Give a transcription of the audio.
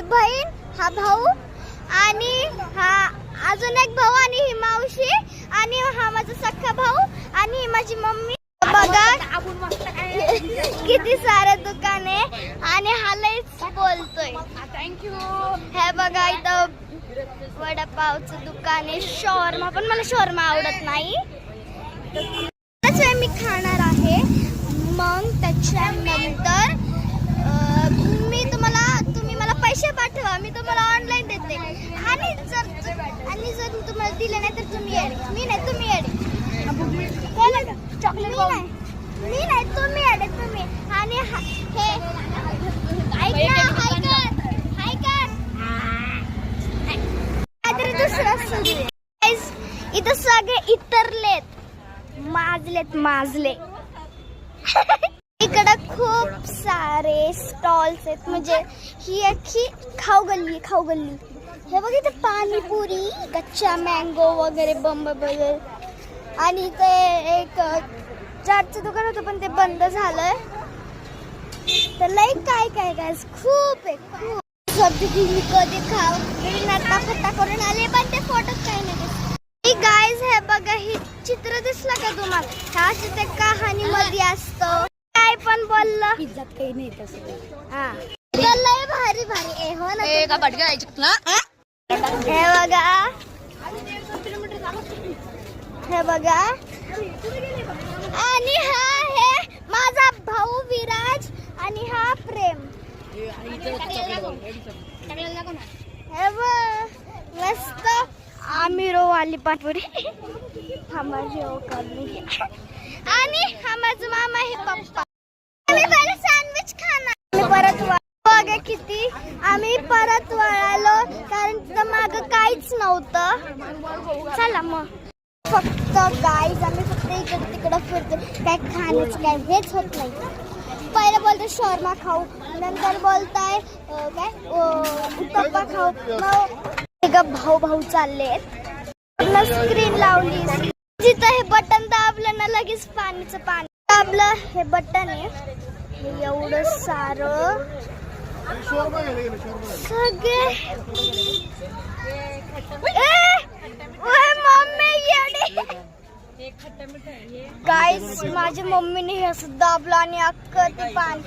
बहीण, हा भाऊ आणि हा अजून एक भाऊ आणि ही मावशी आणि हा माझा सख्खा भाऊ आणि ही माझी मम्मी. बघा किती सारे दुकाने आणि हा लयच बोलतोय. थँक्यू. हे बघा इथं वडापावचं दुकान आहे, शॉर्मा, पण मला शॉर्मा आवडत नाही. मी खाणार आहे. मग त्याच्यानंतर तुम्ही मला पैसे पाठवा, मी तुम्हाला ऑनलाईन देते. आणि जर तुम्हाला दिले नाही तर तुम्ही येडे. मी नाही, तुम्ही येडे. चॉकलेट मी नाही, तुम्ही येडे तुम्ही. आणि हे इथं सगळे इतरलेत, माजले. इकडं खूप सारे स्टॉल्स आहेत, म्हणजे ही अख्खी खाऊ गल्ली. हे बघ इथे पाणीपुरी, कच्चा मँगो वगैरे बंब वगैरे. आणि ते एक चाटचं दुकान होतं पण ते बंद झालंय. तर लाईक काय खूप आहे, खूप. कधी खाऊ नट्टा करून आले पण ते फोटोच काही नाही दिसत. गाईज हे बघा, ही चित्र दिसलं का तुम्हाला? ह्या चित्र कहाणी मध्ये असतं. काय पण बोललं काही नाही तसं. हा लय भारी हो ना. हे बघा आणि हा हे माझा भाऊ विराज आणि हा प्रेम. हे बघ मस्त आमिरो वाली पाटपुरी. हा माझी ओळखली. आणि हा माझा मामा हे पप्पा. आम्ही पहिले सँडविच खाणार. परत बघा किती आम्ही परत वळालो कारण तिथं मागं काहीच नव्हतं. चला मग फक्त गाईज आम्ही फक्त इकडे तिकडं फिरतो. काय खाण्याचं काय हेच होत नाही. पहिले बोलतो शॉर्मा खाऊ, नंतर बोलताय काय उत्तप्पा खाऊ. मग भाऊ चाललेत. स्क्रीन लावली, जिथं हे बटन दाबलं ना लगेच पाणीचं पाणी दाबलं. हे बटन आहे, हे एवढं सारं सगळे. गाईस माझ्या मम्मीने हे असं दाबलं आणि अख्खं ते पाणी.